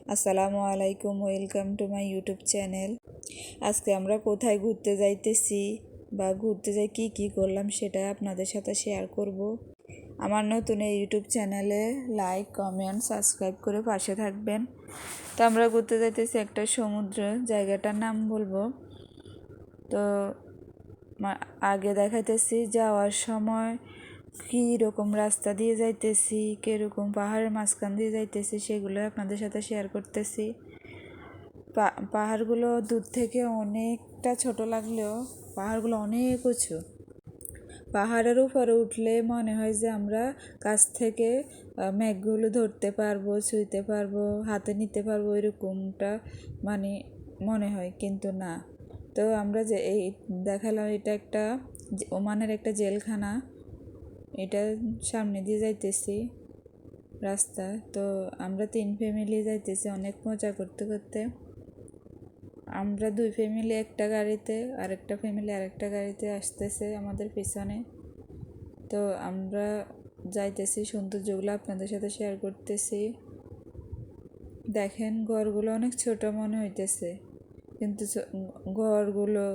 আসসালামু আলাইকুম, welcome to my YouTube channel. আজকে আমরা কোথায় ঘুরতে যাইতেছি বা ঘুরতে যাই কি কি করলাম সেটা আপনাদের সাথে শেয়ার করব। আমার নতুন এই ইউটিউব চ্যানেলে লাইক, কমেন্ট, সাবস্ক্রাইব করে পাশে থাকবেন। তো আমরা ঘুরতে যাইতেছি একটা সমুদ্র, জায়গাটার নাম বলবো। তো আগে দেখাইতেছি যাওয়ার সময় কী রকম রাস্তা দিয়ে যাইতেছি, কীরকম পাহাড়ের মাঝখান দিয়ে যাইতেছি সেগুলো আপনাদের সাথে শেয়ার করতেছি। পাহাড়গুলো দূর থেকে অনেকটা ছোট লাগলেও পাহাড়গুলো অনেক উঁচু। পাহাড়ের উপরে উঠলে মনে হয় যে আমরা কাছ থেকে মেঘগুলো ধরতে পারবো, ছুঁইতে পারবো, হাতে নিতে পারবো, এরকমটা মনে হয়, কিন্তু না। তো আমরা যে এই দেখালাম, এটা একটা ওমানের একটা জেলখানা। এটা সামনে দিয়ে যাইতেছি রাস্তা। তো আমরা 3 ফ্যামিলি যাইতেছি অনেক মজা করতে করতে। আমরা 2 ফ্যামিলি একটা গাড়িতে, আরেকটা ফ্যামিলি আরেকটা গাড়িতে আসতেছে আমাদের পিছনে। তো আমরা যাইতেছি, সৌন্দর্যগুলো আপনাদের সাথে শেয়ার করতেছি। দেখেন ঘরগুলো অনেক ছোট মনে হইতেছে, কিন্তু ঘরগুলো,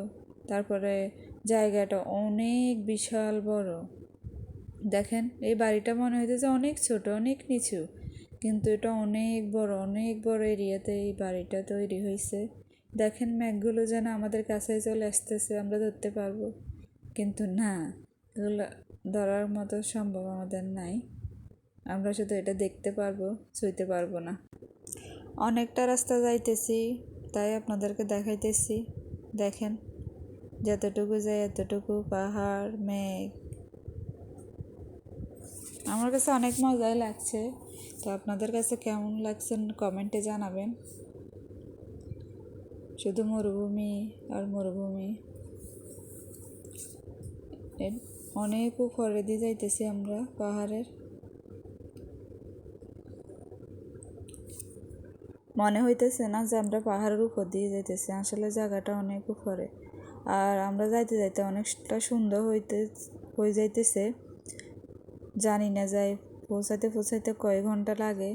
তারপরে জায়গাটা অনেক বিশাল বড়। দেখেন এই বাড়িটা মনে হইতেছে অনেক ছোট, অনেক নিচু, কিন্তু এটা অনেক বড় এরিয়াতে এই বাড়িটা তৈরি হয়েছে। দেখেন মেঘগুলো যেন আমাদের কাছে চলে আসতেছে, আমরা ধরতে পারবো, কিন্তু না, এগুলো ধরার মতো সম্ভব আমাদের নাই। আমরা শুধু এটা দেখতে পারবো, ছুঁইতে পারবো না। অনেকটা রাস্তা যাইতেছি, তাই আপনাদেরকে দেখাইতেছি। দেখেন যতটুকু যায় এতটুকু পাহাড়, মেঘ, আমার কাছে অনেক মজাই লাগছে। তো আপনাদের কাছে কেমন লাগছে কমেন্টে জানাবেন। শুধু মরুভূমি আর মরুভূমি। অনেক উপরে দিয়ে যাইতেছি আমরা পাহাড়ের। মনে হইতেছে না যে আমরা পাহাড়ের উপর দিয়ে যাইতেছি, আসলে জায়গাটা অনেক উপরে। আর আমরা যাইতে যাইতে অনেকটা সুন্দর হয়ে যাইতেছে। জানি না যাই পৌঁছাইতে কয় ঘন্টা লাগে,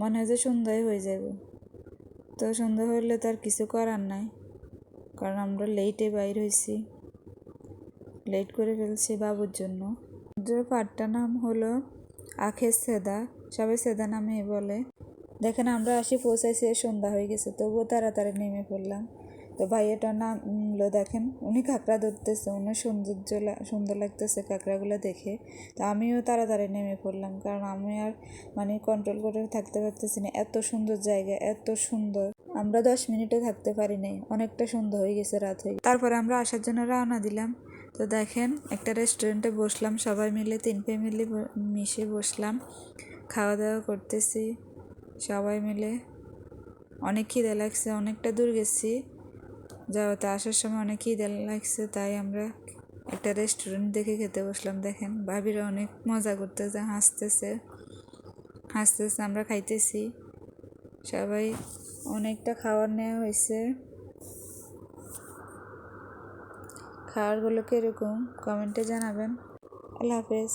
মনে হয় যে সন্ধ্যায় হয়ে যাবে। তো সন্ধ্যা হইলে তার কিছু করার নাই, কারণ আমরা লেটে বাইর হয়েছি, লেট করে ফেলছি বাবুর জন্য। সমুদ্রের পাড়টার নাম হলো আখের সেদা, সবাই সেদা নামে বলে। দেখেন আমরা পৌঁছাইছি, সন্ধ্যা হয়ে গেছে, তবুও তাড়াতাড়ি নেমে পড়লাম। তো ভাইয়াটার নামলো, দেখেন উনি কাঁকড়া ধরতেছে, উনি সুন্দর লাগতেছে কাঁকড়াগুলো দেখে। তো আমিও তাড়াতাড়ি নেমে পড়লাম, কারণ আমি আর কন্ট্রোল করে থাকতে পারতেছি না। এত সুন্দর জায়গা, এত সুন্দর, আমরা 10 মিনিটও থাকতে পারি নাই, অনেকটা সুন্দর হয়ে গেছে, রাত হয়ে গেছে। তারপরে আমরা আসার জন্য রওনা দিলাম। তো দেখেন একটা রেস্টুরেন্টে বসলাম, সবাই মিলে 3 ফ্যামিলি মিশে বসলাম, খাওয়া দাওয়া করতেছি সবাই মিলে। অনেক খিদে লাগছে, অনেকটা দূর গেছি, যাওয়াতে আসার সময় অনেক খিদে লাগছে, তাই আমরা একটা রেস্টুরেন্ট দেখে খেতে বসলাম। দেখেন ভাবিরা অনেক মজা করতেছে, হাসতেছে, আমরা খাইতেছি সবাই। অনেকটা খাবার নেওয়া হয়েছে। খাবারগুলো কীরকম কমেন্টে জানাবেন। আল্লাহ হাফেজ।